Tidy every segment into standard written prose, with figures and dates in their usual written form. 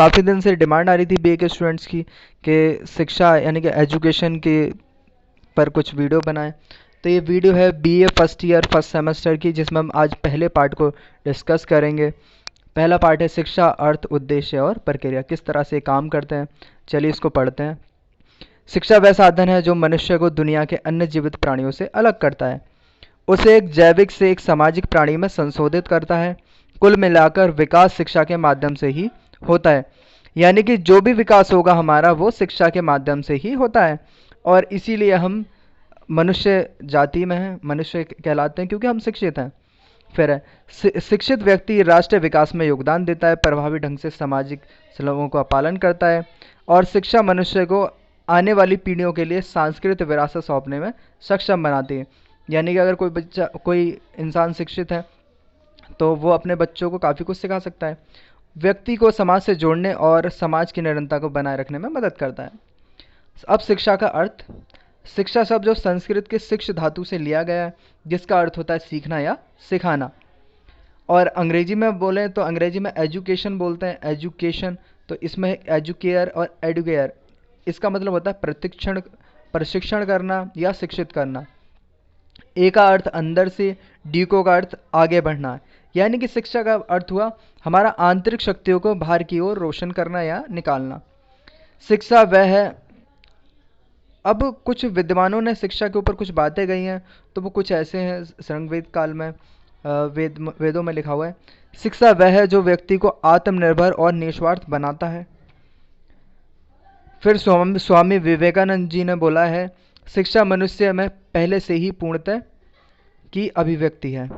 काफ़ी दिन से डिमांड आ रही थी बीए के स्टूडेंट्स की कि शिक्षा यानी कि एजुकेशन के पर कुछ वीडियो बनाएं। तो ये वीडियो है BA first year first semester की, जिसमें हम आज पहले पार्ट को डिस्कस करेंगे। पहला पार्ट है शिक्षा, अर्थ, उद्देश्य और प्रक्रिया, किस तरह से काम करते हैं। चलिए इसको पढ़ते हैं। शिक्षा वह साधन है जो मनुष्य को दुनिया के अन्य जीवित प्राणियों से अलग करता है, उसे एक जैविक से एक सामाजिक प्राणी में संशोधित करता है। कुल मिलाकर विकास शिक्षा के माध्यम से ही होता है, यानी कि जो भी विकास होगा हमारा वो शिक्षा के माध्यम से ही होता है। और इसीलिए हम मनुष्य जाति में हैं, मनुष्य कहलाते हैं क्योंकि हम शिक्षित हैं। फिर है शिक्षित व्यक्ति राष्ट्र विकास में योगदान देता है, प्रभावी ढंग से सामाजिक नियमों का पालन करता है। और शिक्षा मनुष्य को आने वाली पीढ़ियों के लिए सांस्कृतिक विरासत सौंपने में सक्षम बनाती है। यानी कि अगर कोई इंसान शिक्षित है तो वो अपने बच्चों को काफ़ी कुछ सिखा सकता है, व्यक्ति को समाज से जोड़ने और समाज की निरंतरता को बनाए रखने में मदद करता है। अब शिक्षा का अर्थ। शिक्षा शब्द जो संस्कृत के शिक्ष धातु से लिया गया है, जिसका अर्थ होता है सीखना या सिखाना। और अंग्रेजी में बोलें तो अंग्रेजी में एजुकेशन बोलते हैं, एजुकेशन। तो इसमें एजुकेयर और एडुकेयर, इसका मतलब होता है प्रशिक्षण करना या शिक्षित करना। ए का अर्थ अंदर से, डी को का अर्थ आगे बढ़ना। यानी कि शिक्षा का अर्थ हुआ हमारा आंतरिक शक्तियों को बाहर की ओर रोशन करना या निकालना। शिक्षा वह है। अब कुछ विद्वानों ने शिक्षा के ऊपर कुछ बातें कही हैं, तो वो कुछ ऐसे हैं। संवेद काल में वेदों में लिखा हुआ है, शिक्षा वह है जो व्यक्ति को आत्मनिर्भर और निस्वार्थ बनाता है। फिर स्वामी विवेकानंद जी ने बोला है, शिक्षा मनुष्य में पहले से ही पूर्णतः की अभिव्यक्ति है।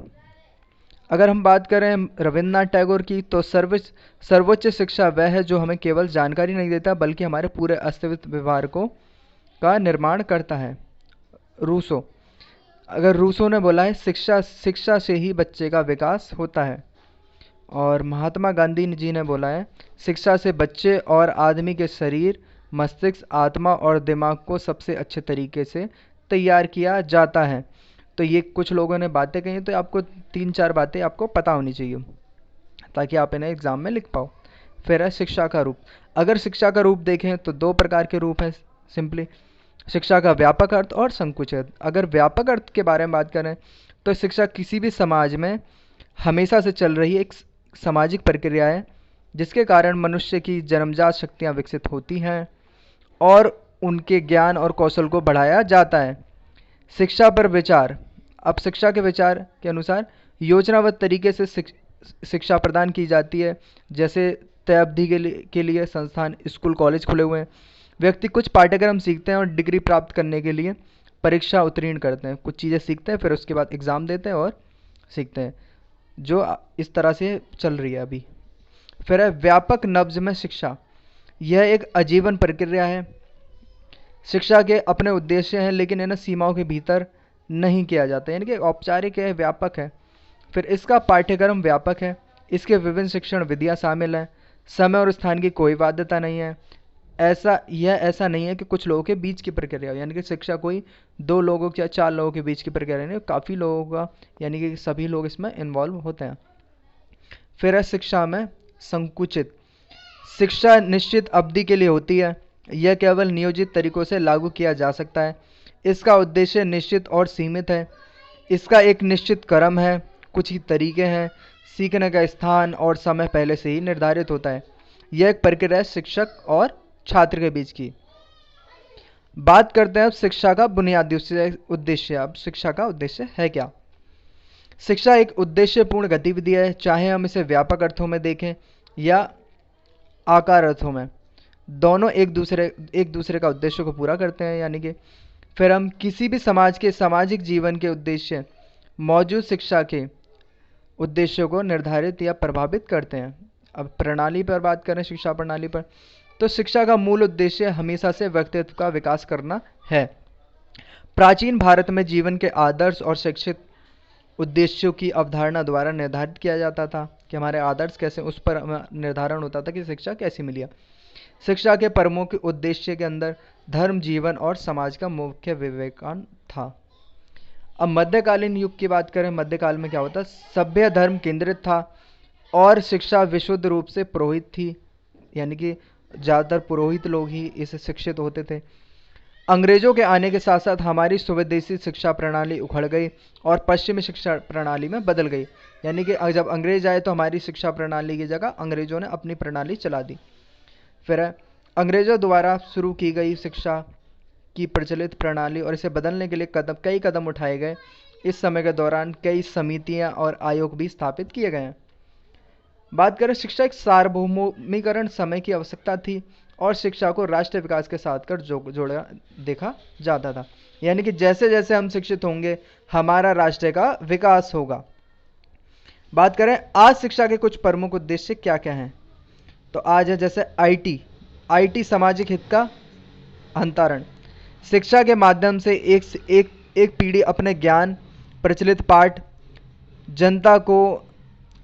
अगर हम बात करें रविन्द्रनाथ टैगोर की, तो सर्वोच्च शिक्षा वह है जो हमें केवल जानकारी नहीं देता बल्कि हमारे पूरे अस्तित्व व्यवहार का निर्माण करता है। रूसो ने बोला है, शिक्षा से ही बच्चे का विकास होता है। और महात्मा गांधी जी ने बोला है, शिक्षा से बच्चे और आदमी के शरीर, मस्तिष्क, आत्मा और दिमाग को सबसे अच्छे तरीके से तैयार किया जाता है। तो ये कुछ लोगों ने बातें कही, तो आपको 3-4 बातें आपको पता होनी चाहिए ताकि आप इन्हें एग्जाम में लिख पाओ। फिर है शिक्षा का रूप। अगर शिक्षा का रूप देखें तो 2 प्रकार के रूप हैं सिंपली, शिक्षा का व्यापक अर्थ और संकुचित। अगर व्यापक अर्थ के बारे में बात करें तो शिक्षा किसी भी समाज में हमेशा से चल रही एक सामाजिक प्रक्रिया है, जिसके कारण मनुष्य की जन्मजात शक्तियाँ विकसित होती हैं और उनके ज्ञान और कौशल को बढ़ाया जाता है। शिक्षा पर विचार। अब शिक्षा के विचार के अनुसार योजनाबद्ध तरीके से शिक्षा प्रदान की जाती है। जैसे तय अवधि के लिए संस्थान, स्कूल, कॉलेज खुले हुए हैं। व्यक्ति कुछ पाठ्यक्रम सीखते हैं और डिग्री प्राप्त करने के लिए परीक्षा उत्तीर्ण करते हैं। कुछ चीज़ें सीखते हैं, फिर उसके बाद एग्ज़ाम देते हैं और सीखते हैं, जो इस तरह से चल रही है अभी। फिर है व्यापक नब्ज में शिक्षा। यह एक आजीवन प्रक्रिया है। शिक्षा के अपने उद्देश्य हैं, लेकिन इन्हें सीमाओं के भीतर नहीं किया जाता, यानी कि औपचारिक है, व्यापक है। फिर इसका पाठ्यक्रम व्यापक है, इसके विभिन्न शिक्षण विधियाँ शामिल हैं, समय और स्थान की कोई बाध्यता नहीं है। ऐसा नहीं है कि कुछ लोगों के बीच की प्रक्रिया, यानी कि शिक्षा कोई 2 लोगों या 4 लोगों के बीच की प्रक्रिया नहीं, काफ़ी लोगों का, यानी कि सभी लोग इसमें इन्वॉल्व होते हैं। फिर है शिक्षा में संकुचित। शिक्षा निश्चित अवधि के लिए होती है, यह केवल नियोजित तरीकों से लागू किया जा सकता है। इसका उद्देश्य निश्चित और सीमित है, इसका एक निश्चित क्रम है, कुछ ही तरीके हैं, सीखने का स्थान और समय पहले से ही निर्धारित होता है। यह एक प्रक्रिया है शिक्षक और छात्र के बीच की। बात करते हैं अब शिक्षा का बुनियादी उद्देश्य। अब शिक्षा का उद्देश्य है क्या? शिक्षा एक उद्देश्यपूर्ण गतिविधि है, चाहे हम इसे व्यापक अर्थों में देखें या आकार अर्थों में, दोनों एक दूसरे का उद्देश्य को पूरा करते हैं। यानी कि फिर हम किसी भी समाज के सामाजिक जीवन के उद्देश्य मौजूद शिक्षा के उद्देश्यों को निर्धारित या प्रभावित करते हैं। अब प्रणाली पर बात करें, शिक्षा प्रणाली पर, तो शिक्षा का मूल उद्देश्य हमेशा से व्यक्तित्व का विकास करना है। प्राचीन भारत में जीवन के आदर्श और शिक्षित उद्देश्यों की अवधारणा द्वारा निर्धारित किया जाता था कि हमारे आदर्श कैसे, उस पर निर्धारण होता था कि शिक्षा कैसी मिली है। शिक्षा के प्रमुख उद्देश्य के अंदर धर्म, जीवन और समाज का मुख्य विवेकान था। अब मध्यकालीन युग की बात करें, मध्यकाल में क्या होता? सभ्य धर्म केंद्रित था और शिक्षा विशुद्ध रूप से पुरोहित थी। यानी कि ज़्यादातर पुरोहित लोग ही इससे शिक्षित होते थे। अंग्रेजों के आने के साथ साथ हमारी स्वदेशी शिक्षा प्रणाली उखड़ गई और पश्चिमी शिक्षा प्रणाली में बदल गई। यानी कि जब अंग्रेज आए तो हमारी शिक्षा प्रणाली की जगह अंग्रेजों ने अपनी प्रणाली चला दी। फिर अंग्रेजों द्वारा शुरू की गई शिक्षा की प्रचलित प्रणाली और इसे बदलने के लिए कई कदम उठाए गए। इस समय के दौरान कई समितियां और आयोग भी स्थापित किए गए हैं। बात करें शिक्षा, एक सार्वभौमिकरण समय की आवश्यकता थी और शिक्षा को राष्ट्रीय विकास के साथ कर जोड़ा देखा जाता था। यानी कि जैसे जैसे हम शिक्षित होंगे हमारा राष्ट्र का विकास होगा। बात करें आज शिक्षा के कुछ प्रमुख उद्देश्य क्या क्या हैं, तो आज है जैसे आईटी सामाजिक हित का अंतरण। शिक्षा के माध्यम से एक पीढ़ी अपने ज्ञान, प्रचलित पाठ जनता को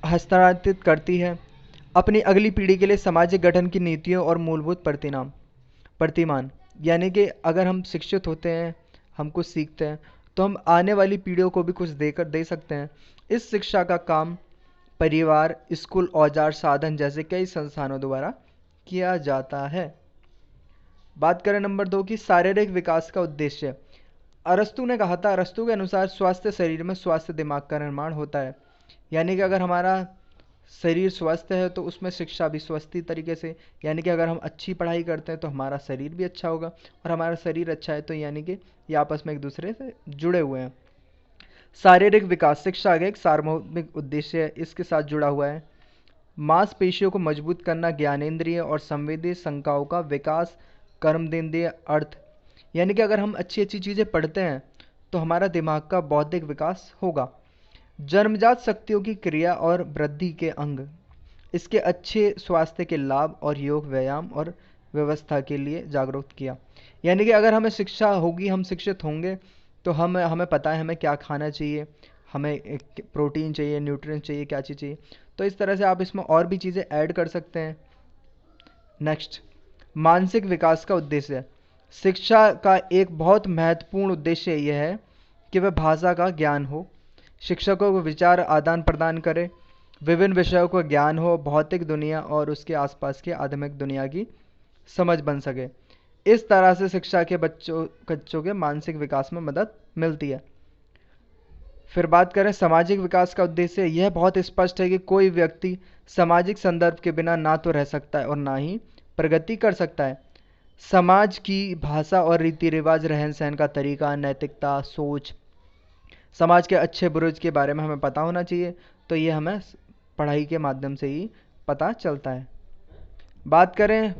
हस्तांतरित करती है, अपनी अगली पीढ़ी के लिए सामाजिक गठन की नीतियों और मूलभूत प्रतिमान। यानी कि अगर हम शिक्षित होते हैं, हम कुछ सीखते हैं, तो हम आने वाली पीढ़ियों को भी कुछ दे सकते हैं। इस शिक्षा का काम परिवार, स्कूल, औजार, साधन जैसे कई संस्थानों द्वारा किया जाता है। बात करें नंबर 2 की, शारीरिक विकास का उद्देश्य। अरस्तु ने कहा था, अरस्तु के अनुसार स्वस्थ शरीर में स्वस्थ दिमाग का निर्माण होता है। यानी कि अगर हमारा शरीर स्वस्थ है तो उसमें शिक्षा भी स्वस्थ तरीके से, यानी कि अगर हम अच्छी पढ़ाई करते हैं तो हमारा शरीर भी अच्छा होगा, और हमारा शरीर अच्छा है तो यानी कि ये आपस में एक दूसरे से जुड़े हुए हैं। शारीरिक विकास शिक्षा का एक सार्वभौमिक उद्देश्य है, इसके साथ जुड़ा हुआ है। मांसपेशियों को मजबूत करना, ज्ञानेंद्रिय और संवेदी संकायों का विकास, कर्मेंद्रिय अर्थ। यानी कि अगर हम अच्छी अच्छी चीज़ें पढ़ते हैं तो हमारा दिमाग का बौद्धिक विकास होगा। जन्मजात शक्तियों की क्रिया और वृद्धि के अंग, इसके अच्छे स्वास्थ्य के लाभ और योग, व्यायाम और व्यवस्था के लिए जागरूक किया। यानी कि अगर हमें शिक्षा होगी, हम शिक्षित होंगे तो हमें पता है हमें क्या खाना चाहिए, हमें प्रोटीन चाहिए, न्यूट्रिएंट चाहिए, क्या चीज़ चाहिए। तो इस तरह से आप इसमें और भी चीज़ें ऐड कर सकते हैं। नेक्स्ट, मानसिक विकास का उद्देश्य। शिक्षा का एक बहुत महत्वपूर्ण उद्देश्य यह है कि वह भाषा का ज्ञान हो, शिक्षकों को विचार आदान प्रदान करे, विभिन्न विषयों को ज्ञान हो, भौतिक दुनिया और उसके आसपास की आध्यात्मिक दुनिया की समझ बन सके। इस तरह से शिक्षा के बच्चों के मानसिक विकास में मदद मिलती है। फिर बात करें सामाजिक विकास का उद्देश्य, यह बहुत स्पष्ट है कि कोई व्यक्ति सामाजिक संदर्भ के बिना ना तो रह सकता है और ना ही प्रगति कर सकता है। समाज की भाषा और रीति रिवाज, रहन सहन का तरीका, नैतिकता, सोच, समाज के अच्छे बुरे के बारे में हमें पता होना चाहिए। तो ये हमें पढ़ाई के माध्यम से ही पता चलता है। बात करें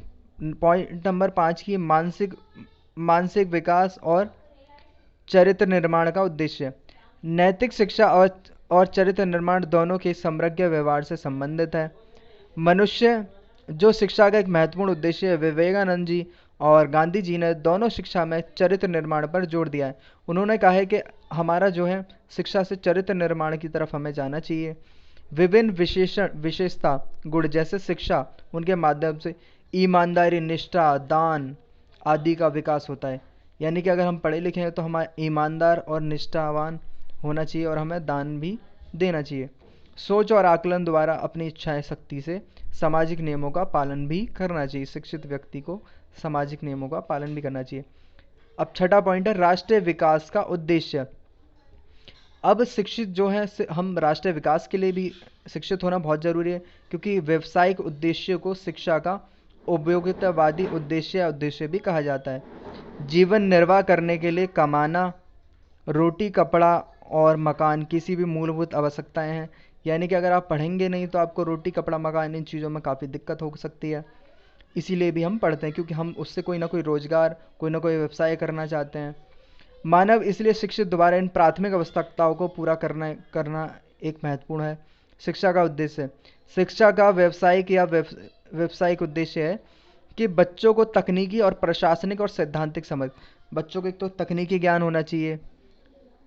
पॉइंट नंबर 5 की, मानसिक विकास और चरित्र निर्माण का उद्देश्य। नैतिक शिक्षा और चरित्र निर्माण दोनों के समग्र व्यवहार से संबंधित है। मनुष्य जो शिक्षा का एक महत्वपूर्ण उद्देश्य है, विवेकानंद जी और गांधी जी ने दोनों शिक्षा में चरित्र निर्माण पर जोर दिया है। उन्होंने कहा है कि हमारा जो है शिक्षा से चरित्र निर्माण की तरफ हमें जाना चाहिए। विभिन्न विशेषता गुण जैसे शिक्षा, उनके माध्यम से ईमानदारी, निष्ठा, दान आदि का विकास होता है। यानी कि अगर हम पढ़े लिखे हैं तो हमारा ईमानदार और निष्ठावान होना चाहिए और हमें दान भी देना चाहिए। सोच और आकलन द्वारा अपनी इच्छाएं शक्ति से सामाजिक नियमों का पालन भी करना चाहिए। शिक्षित व्यक्ति को सामाजिक नियमों का पालन भी करना चाहिए। अब छठा पॉइंट है राष्ट्रीय विकास का उद्देश्य। अब शिक्षित जो है, हम राष्ट्रीय विकास के लिए भी शिक्षित होना बहुत ज़रूरी है, क्योंकि व्यवसायिक उद्देश्य को शिक्षा का उपयोगितावादी उद्देश्य भी कहा जाता है। जीवन निर्वाह करने के लिए कमाना, रोटी, कपड़ा और मकान किसी भी मूलभूत आवश्यकताएं हैं। यानी कि अगर आप पढ़ेंगे नहीं तो आपको रोटी, कपड़ा, मकान इन चीज़ों में काफ़ी दिक्कत हो सकती है। इसीलिए भी हम पढ़ते हैं, क्योंकि हम उससे कोई ना कोई रोजगार, कोई ना कोई व्यवसाय करना चाहते हैं। मानव इसलिए शिक्षित द्वारा इन प्राथमिक आवश्यकताओं को पूरा करना एक महत्वपूर्ण है। शिक्षा का उद्देश्य, शिक्षा का व्यावसायिक उद्देश्य है कि बच्चों को तकनीकी और प्रशासनिक और सैद्धांतिक समझ, बच्चों को एक तो तकनीकी ज्ञान होना चाहिए,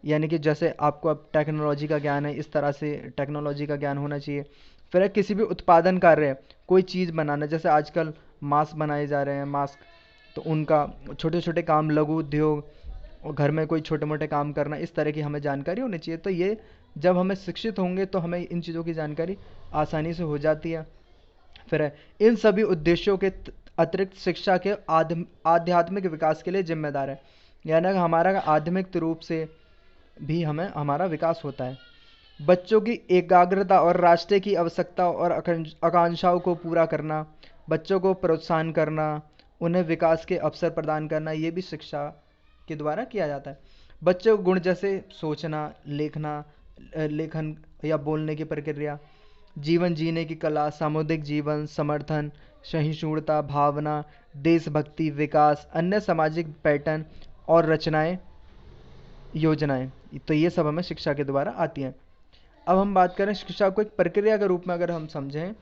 यानी कि जैसे आपको अब टेक्नोलॉजी का ज्ञान है, इस तरह से टेक्नोलॉजी का ज्ञान होना चाहिए। फिर किसी भी उत्पादन कार्य, कोई चीज़ बनाना, जैसे आजकल मास्क बनाए जा रहे हैं, मास्क, तो उनका छोटे छोटे काम, लघु उद्योग और घर में कोई छोटे मोटे काम करना, इस तरह की हमें जानकारी होनी चाहिए। तो ये जब हमें शिक्षित होंगे तो हमें इन चीज़ों की जानकारी आसानी से हो जाती है। फिर है, इन सभी उद्देश्यों के अतिरिक्त शिक्षा के आध्यात्मिक विकास के लिए जिम्मेदार है। यानी हमारा आध्यात्मिक रूप से भी हमें हमारा विकास होता है। बच्चों की एकाग्रता और राष्ट्र की आवश्यकताओं और आकांक्षाओं को पूरा करना, बच्चों को प्रोत्साहन करना, उन्हें विकास के अवसर प्रदान करना, ये भी शिक्षा के द्वारा किया जाता है। बच्चों को गुण जैसे सोचना, लेखन या बोलने की प्रक्रिया, जीवन जीने की कला, सामुदायिक जीवन, समर्थन, सहिष्णुता भावना, देशभक्ति, विकास, अन्य सामाजिक पैटर्न और रचनाएं, योजनाएं, तो ये सब हमें शिक्षा के द्वारा आती हैं। अब हम बात करें शिक्षा को एक प्रक्रिया के रूप में अगर हम समझें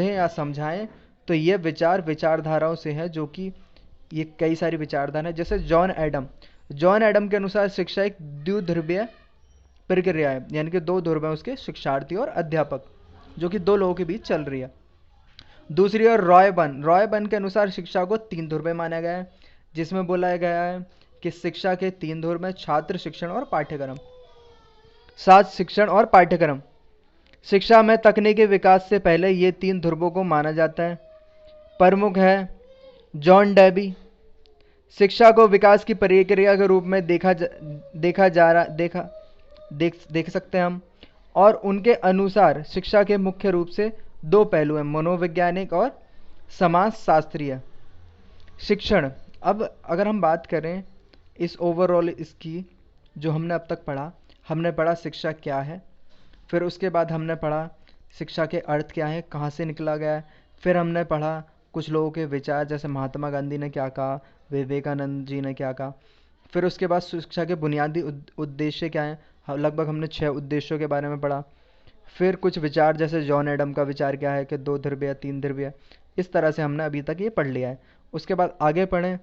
या समझाएं, तो ये विचारधाराओं से है, जो कि ये कई सारी विचारधारा है। जैसे जॉन एडम के अनुसार शिक्षा एक द्विध्रुवीय प्रक्रिया है, यानी कि दो ध्रुव है उसके, शिक्षार्थी और अध्यापक, जो कि दो लोगों के बीच चल रही है। दूसरी ओर रॉयबर्न के अनुसार शिक्षा को तीन ध्रुव माना गया है, जिसमें बोला गया है कि शिक्षा के तीन ध्रुव में छात्र शिक्षण और पाठ्यक्रम। शिक्षा में तकनीकी विकास से पहले ये तीन ध्रुवों को माना जाता है। प्रमुख है जॉन डेबी। शिक्षा को विकास की प्रक्रिया के रूप में देख सकते हैं हम, और उनके अनुसार शिक्षा के मुख्य रूप से दो पहलू हैं, मनोवैज्ञानिक और समाजशास्त्रीय। शिक्षण, अब अगर हम बात करें इस ओवरऑल इसकी, जो हमने अब तक पढ़ा, हमने पढ़ा शिक्षा क्या है, फिर उसके बाद हमने पढ़ा शिक्षा के अर्थ क्या है, कहाँ से निकला गया है, फिर हमने पढ़ा कुछ लोगों के विचार, जैसे महात्मा गांधी ने क्या कहा, विवेकानंद जी ने क्या कहा। फिर उसके बाद शिक्षा के बुनियादी उद्देश्य क्या हैं, लगभग हमने 6 उद्देश्यों के बारे में पढ़ा। फिर कुछ विचार, जैसे जॉन एडम का विचार क्या है कि 2 ध्रुवीय 3 ध्रुवीय, इस तरह से हमने अभी तक ये पढ़ लिया है। उसके बाद आगे पढ़ें,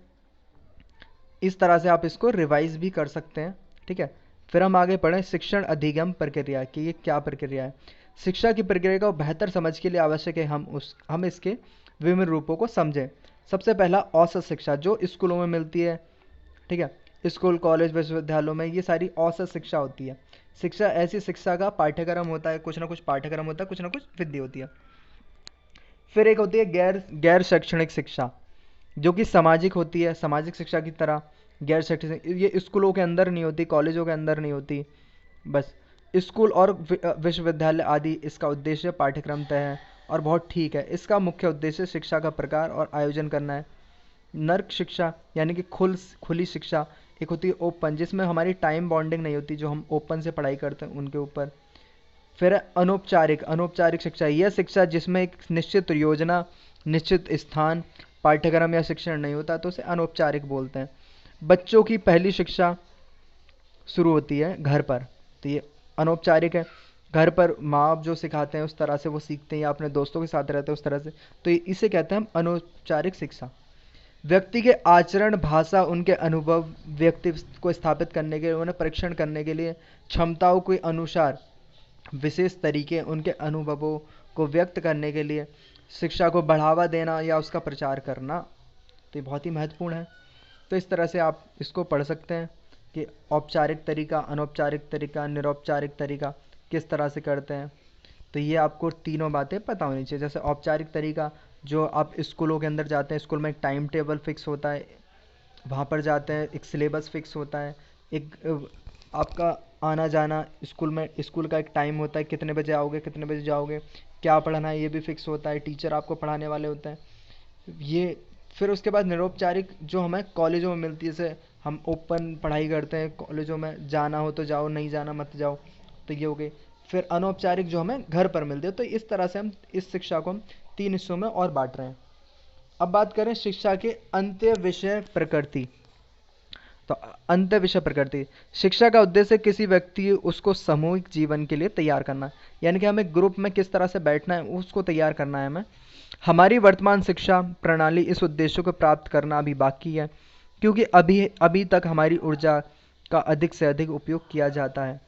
इस तरह से आप इसको रिवाइज भी कर सकते हैं, ठीक है। फिर हम आगे पढ़ें शिक्षण अधिगम प्रक्रिया, कि ये क्या प्रक्रिया है। शिक्षा की प्रक्रिया को बेहतर समझ के लिए आवश्यक है हम इसके विभिन्न रूपों को समझें। सबसे पहला औसत शिक्षा, जो स्कूलों में मिलती है, ठीक है, स्कूल कॉलेज विश्वविद्यालयों में ये सारी औसत शिक्षा होती है। शिक्षा ऐसी शिक्षा का पाठ्यक्रम होता है, कुछ ना कुछ पाठ्यक्रम होता है, कुछ ना कुछ विधि होती है। फिर एक होती है गैर शैक्षणिक शिक्षा, जो कि सामाजिक होती है, सामाजिक शिक्षा की तरह। गैर शैक्षणिक ये स्कूलों के अंदर नहीं होती, कॉलेजों के अंदर नहीं होती, बस स्कूल और विश्वविद्यालय आदि इसका उद्देश्य पाठ्यक्रम तय है और बहुत ठीक है। इसका मुख्य उद्देश्य शिक्षा का प्रकार और आयोजन करना है। नर्क शिक्षा, यानी कि खुली शिक्षा। एक होती है ओपन, जिसमें हमारी टाइम बॉन्डिंग नहीं होती, जो हम ओपन से पढ़ाई करते हैं उनके ऊपर। फिर अनौपचारिक शिक्षा, यह शिक्षा जिसमें एक निश्चित योजना, निश्चित स्थान, पाठ्यक्रम या शिक्षण नहीं होता, तो उसे अनौपचारिक बोलते हैं। बच्चों की पहली शिक्षा शुरू होती है घर पर, तो ये अनौपचारिक है। घर पर माँ बाप जो सिखाते हैं उस तरह से वो सीखते हैं, या अपने दोस्तों के साथ रहते हैं उस तरह से, तो इसे कहते हैं हम अनौपचारिक शिक्षा। व्यक्ति के आचरण, भाषा, उनके अनुभव, व्यक्ति को स्थापित करने के लिए, उन्हें परीक्षण करने के लिए, क्षमताओं के अनुसार विशेष तरीके, उनके अनुभवों को व्यक्त करने के लिए शिक्षा को बढ़ावा देना या उसका प्रचार करना, तो ये बहुत ही महत्वपूर्ण है। तो इस तरह से आप इसको पढ़ सकते हैं कि औपचारिक तरीका, अनौपचारिक तरीका, निरौपचारिक तरीका किस तरह से करते हैं। तो ये आपको तीनों बातें पता होनी चाहिए। जैसे औपचारिक तरीका, जो आप स्कूलों के अंदर जाते हैं, स्कूल में एक टाइम टेबल फिक्स होता है, वहाँ पर जाते हैं, एक सिलेबस फिक्स होता है, एक आपका आना जाना स्कूल में, स्कूल का एक टाइम होता है, कितने बजे आओगे, कितने बजे जाओगे, क्या पढ़ना है, ये भी फिक्स होता है, टीचर आपको पढ़ाने वाले होते हैं ये। फिर उसके बाद निरौपचारिक, जो हमें कॉलेजों में मिलती है, जैसे हम ओपन पढ़ाई करते हैं कॉलेजों में, जाना हो तो जाओ, नहीं जाना मत जाओ, तो ये हो गई। फिर अनौपचारिक जो हमें घर पर मिलती है। तो इस तरह से हम इस शिक्षा को हम 3 हिस्सों में और बांट रहे हैं। अब बात करें शिक्षा के अंत्य विषय प्रकृति। तो अंत्य विषय प्रकृति, शिक्षा का उद्देश्य किसी व्यक्ति उसको सामूहिक जीवन के लिए तैयार करना, यानी कि हमें ग्रुप में किस तरह से बैठना है उसको तैयार करना है हमें। हमारी वर्तमान शिक्षा प्रणाली इस उद्देश्य को प्राप्त करना अभी बाकी है, क्योंकि अभी तक हमारी ऊर्जा का अधिक से अधिक उपयोग किया जाता है।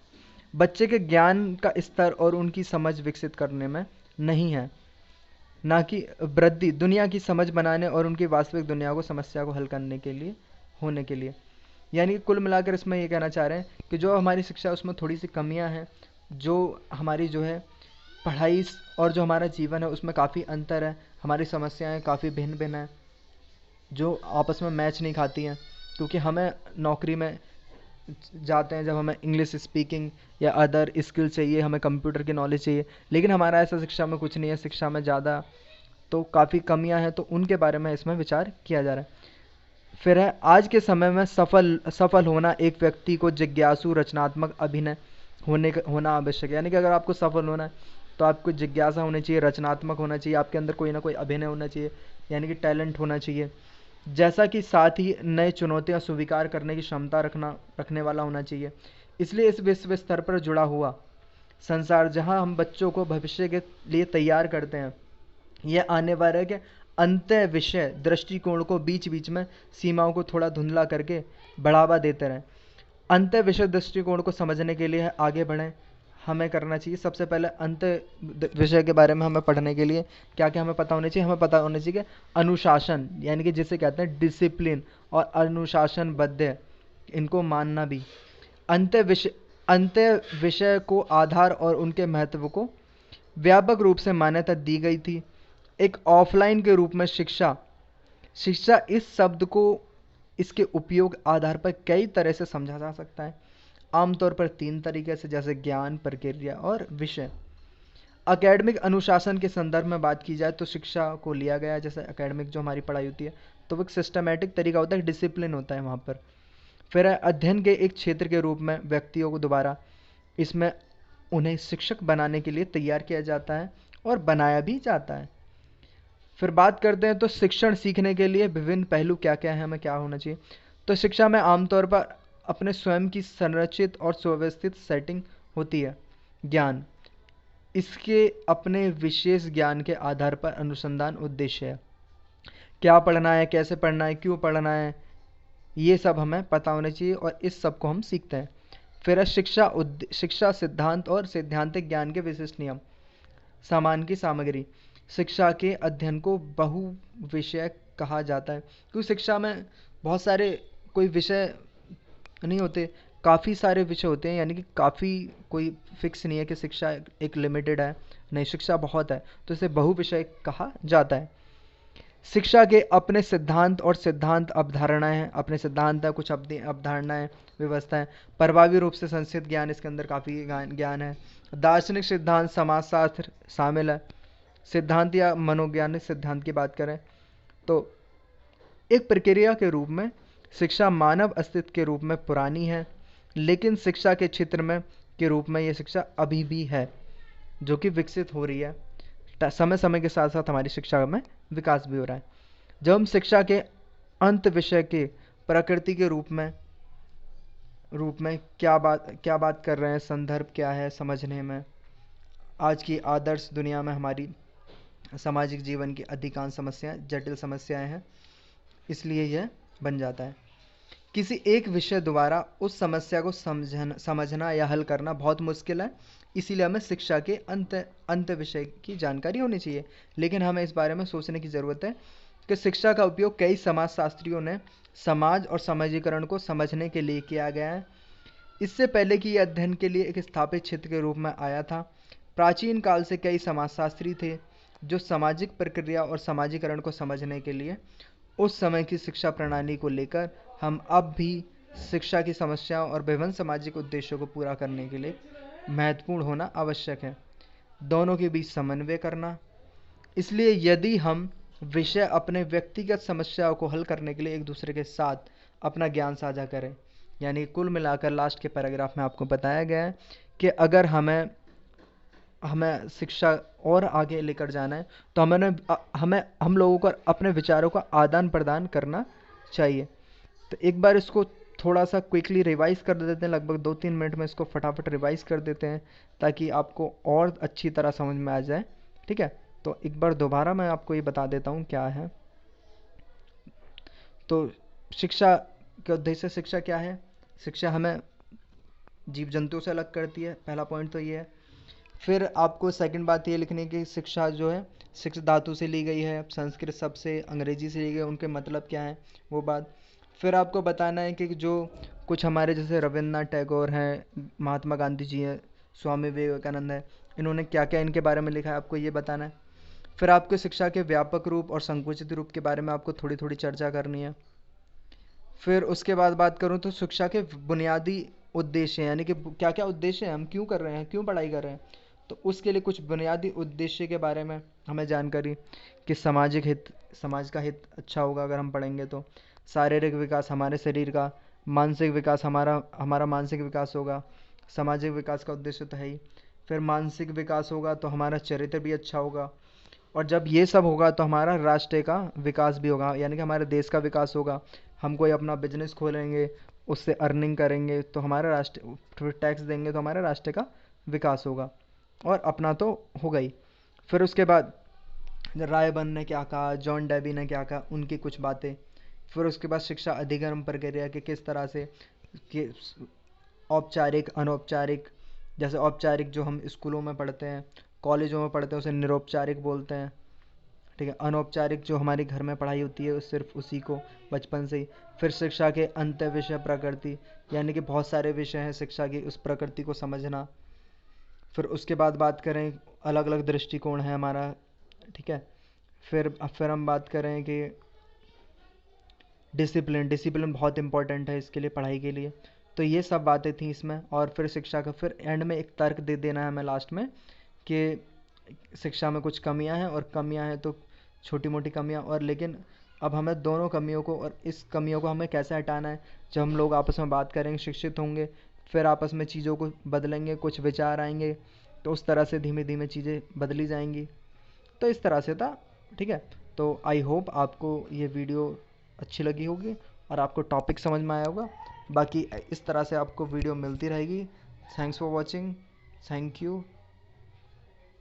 बच्चे के ज्ञान का स्तर और उनकी समझ विकसित करने में नहीं है, ना कि वृद्धि दुनिया की समझ बनाने और उनकी वास्तविक दुनिया को समस्या को हल करने के लिए होने के लिए। यानी कि कुल मिलाकर इसमें ये कहना चाह रहे हैं कि जो हमारी शिक्षा है उसमें थोड़ी सी कमियां हैं, जो हमारी जो है पढ़ाई और जो हमारा जीवन है उसमें काफ़ी अंतर है, हमारी समस्याएं काफ़ी भिन्न भिन्न हैं, जो आपस में मैच नहीं खाती हैं। क्योंकि हमें नौकरी में जाते हैं जब हमें इंग्लिश स्पीकिंग या अदर स्किल चाहिए, हमें कंप्यूटर की नॉलेज चाहिए, लेकिन हमारा ऐसा शिक्षा में कुछ नहीं है। शिक्षा में ज़्यादा तो काफ़ी कमियां हैं, तो उनके बारे में इसमें विचार किया जा रहा है। फिर है, आज के समय में सफल होना एक व्यक्ति को जिज्ञासु, रचनात्मक, अभिनय होना आवश्यक है। यानी कि अगर आपको सफल होना है तो आपको जिज्ञासा होनी चाहिए, रचनात्मक होना चाहिए, आपके अंदर कोई ना कोई अभिनय होना चाहिए, यानी कि टैलेंट होना चाहिए। जैसा कि साथ ही नए चुनौतियां स्वीकार करने की क्षमता रखने वाला होना चाहिए। इसलिए इस विश्व स्तर पर जुड़ा हुआ संसार, जहां हम बच्चों को भविष्य के लिए तैयार करते हैं, यह आने वाले के अंत विषय दृष्टिकोण को बीच बीच में सीमाओं को थोड़ा धुंधला करके बढ़ावा देते रहें। अंत विषय दृष्टिकोण को समझने के लिए आगे बढ़ें। हमें करना चाहिए सबसे पहले अंत विषय के बारे में हमें पढ़ने के लिए क्या क्या हमें पता होना चाहिए। हमें पता होना चाहिए कि अनुशासन, यानी कि जिसे कहते हैं डिसिप्लिन और अनुशासनबद्ध, इनको मानना भी। अंत विषय को आधार और उनके महत्व को व्यापक रूप से मान्यता दी गई थी। एक ऑफलाइन के रूप में शिक्षा इस शब्द को इसके उपयोग आधार पर कई तरह से समझा जा सकता है। आमतौर पर 3 तरीके से, जैसे ज्ञान, प्रक्रिया और विषय। एकेडमिक अनुशासन के संदर्भ में बात की जाए तो शिक्षा को लिया गया है, जैसे एकेडमिक जो हमारी पढ़ाई होती है तो वो एक सिस्टमेटिक तरीका होता है, डिसिप्लिन होता है वहाँ पर। फिर अध्ययन के एक क्षेत्र के रूप में व्यक्तियों को दोबारा इसमें उन्हें शिक्षक बनाने के लिए तैयार किया जाता है और बनाया भी जाता है। फिर बात करते हैं तो शिक्षण सीखने के लिए विभिन्न पहलू क्या क्या है, हमें क्या होना चाहिए। तो शिक्षा में आमतौर पर अपने स्वयं की संरचित और सुव्यवस्थित सेटिंग होती है। ज्ञान, इसके अपने विशेष ज्ञान के आधार पर अनुसंधान उद्देश्य है। क्या पढ़ना है, कैसे पढ़ना है, क्यों पढ़ना है, ये सब हमें पता होना चाहिए और इस सब को हम सीखते हैं। फिर है शिक्षा सिद्धांत और सैद्धांतिक ज्ञान के विशिष्ट नियम। सामान की सामग्री, शिक्षा के अध्ययन को बहु विषय कहा जाता है, क्योंकि शिक्षा में बहुत सारे कोई विषय नहीं होते, काफ़ी सारे विषय होते हैं। यानी कि काफ़ी कोई फिक्स नहीं है कि शिक्षा एक लिमिटेड है, नहीं, शिक्षा बहुत है, तो इसे बहु विषय कहा जाता है। शिक्षा के अपने सिद्धांत और सिद्धांत अवधारणाएं हैं, अपने सिद्धांत है, कुछ अवधारणाएं, व्यवस्थाएं। प्रभावी रूप से संचित ज्ञान, इसके अंदर काफ़ी ज्ञान है। दार्शनिक सिद्धांत, समाजशास्त्र शामिल है। सिद्धांत या मनोवैज्ञानिक सिद्धांत की बात करें तो एक प्रक्रिया के रूप में शिक्षा मानव अस्तित्व के रूप में पुरानी है, लेकिन शिक्षा के क्षेत्र में के रूप में यह शिक्षा अभी भी है, जो कि विकसित हो रही है। समय समय के साथ साथ हमारी शिक्षा में विकास भी हो रहा है। जब हम शिक्षा के अंत विषय के प्रकृति के रूप में क्या बात कर रहे हैं, संदर्भ क्या है समझने में, आज की आदर्श दुनिया में हमारी सामाजिक जीवन की अधिकांश समस्याएं जटिल समस्याएं हैं, इसलिए यह बन जाता है। किसी एक विषय द्वारा उस समस्या को समझना या हल करना बहुत मुश्किल है, इसीलिए हमें शिक्षा के अंत विषय की जानकारी होनी चाहिए। लेकिन हमें इस बारे में सोचने की ज़रूरत है कि शिक्षा का उपयोग कई समाजशास्त्रियों ने समाज और समाजीकरण को समझने के लिए किया गया है। इससे पहले कि यह अध्ययन के लिए एक स्थापित क्षेत्र के रूप में आया था, प्राचीन काल से कई समाजशास्त्री थे जो सामाजिक प्रक्रिया और समाजीकरण को समझने के लिए उस समय की शिक्षा प्रणाली को लेकर हम अब भी शिक्षा की समस्याओं और विभिन्न सामाजिक उद्देश्यों को पूरा करने के लिए महत्वपूर्ण होना आवश्यक है, दोनों के बीच समन्वय करना। इसलिए यदि हम विषय अपने व्यक्तिगत समस्याओं को हल करने के लिए एक दूसरे के साथ अपना ज्ञान साझा करें, यानी कुल मिलाकर लास्ट के पैराग्राफ में आपको बताया गया है कि अगर हमें शिक्षा और आगे लेकर जाना है तो हम लोगों को अपने विचारों का आदान प्रदान करना चाहिए। तो एक बार इसको थोड़ा सा क्विकली रिवाइज कर देते हैं, लगभग 2-3 मिनट में इसको फटाफट रिवाइज कर देते हैं ताकि आपको और अच्छी तरह समझ में आ जाए। ठीक है, तो एक बार दोबारा मैं आपको ये बता देता हूँ क्या है। तो शिक्षा के उद्देश्य, शिक्षा क्या है? शिक्षा हमें जीव जंतुओं से अलग करती है, पहला पॉइंट तो ये है। फिर आपको सेकंड बात ये लिखनी है कि शिक्षा जो है शिक्षा धातु से ली गई है, संस्कृत शब्द से, अंग्रेजी से ली गई, उनके मतलब क्या है वो बात। फिर आपको बताना है कि जो कुछ हमारे जैसे रविन्द्रनाथ टैगोर हैं, महात्मा गांधी जी हैं, स्वामी विवेकानंद है, इन्होंने क्या क्या इनके बारे में लिखा है आपको ये बताना है। फिर आपको शिक्षा के व्यापक रूप और संकुचित रूप के बारे में आपको थोड़ी थोड़ी चर्चा करनी है। फिर उसके बाद बात करूँ तो शिक्षा के बुनियादी उद्देश्य, यानी कि क्या क्या उद्देश्य हैं, हम क्यों कर रहे हैं, क्यों पढ़ाई कर रहे हैं, तो उसके लिए कुछ बुनियादी उद्देश्य के बारे में हमें जानकारी, कि सामाजिक हित, समाज का हित अच्छा होगा अगर हम पढ़ेंगे तो। शारीरिक विकास हमारे शरीर का, मानसिक विकास हमारा हमारा मानसिक विकास होगा, सामाजिक विकास का उद्देश्य तो है ही। फिर मानसिक विकास होगा तो हमारा चरित्र भी अच्छा होगा, और जब ये सब होगा तो हमारा राष्ट्र का विकास भी होगा, यानी कि हमारे देश का विकास होगा। हम कोई अपना बिजनेस खोलेंगे, उससे अर्निंग करेंगे तो हमारा राष्ट्र, फिर टैक्स देंगे तो हमारे राष्ट्र का विकास होगा, और अपना तो होगा ही। फिर उसके बाद रायबन ने क्या कहा, जॉन डेबी ने क्या कहा, उनकी कुछ बातें। फिर उसके बाद शिक्षा अधिगम प्रक्रिया कि किस तरह से, कि औपचारिक अनौपचारिक, जैसे औपचारिक जो हम स्कूलों में पढ़ते हैं, कॉलेजों में पढ़ते हैं, उसे निरौपचारिक बोलते हैं। ठीक है, अनौपचारिक जो हमारी घर में पढ़ाई होती है सिर्फ उसी को, बचपन से ही। फिर शिक्षा के अंत्य विषय प्रकृति, यानी कि बहुत सारे विषय हैं शिक्षा की, उस प्रकृति को समझना। फिर उसके बाद बात करें, अलग अलग दृष्टिकोण है हमारा। ठीक है, फिर हम बात करें कि डिसिप्लिन, डिसिप्लिन बहुत इंपॉर्टेंट है इसके लिए, पढ़ाई के लिए। तो ये सब बातें थी इसमें। और फिर शिक्षा का फिर एंड में एक तर्क दे देना है हमें लास्ट में, कि शिक्षा में कुछ कमियां हैं, और कमियां हैं तो छोटी मोटी कमियां, और लेकिन अब हमें दोनों कमियों को, और इस कमियों को हमें कैसे हटाना है, जब हम लोग आपस में बात करेंगे, शिक्षित होंगे, फिर आपस में चीज़ों को बदलेंगे, कुछ विचार आएंगे, तो उस तरह से धीमे धीमे चीज़ें बदली जाएंगी। तो इस तरह से था। ठीक है, तो आई होप आपको ये वीडियो अच्छी लगी होगी और आपको टॉपिक समझ में आया होगा। बाकी इस तरह से आपको वीडियो मिलती रहेगी। Thanks for watching. Thank you.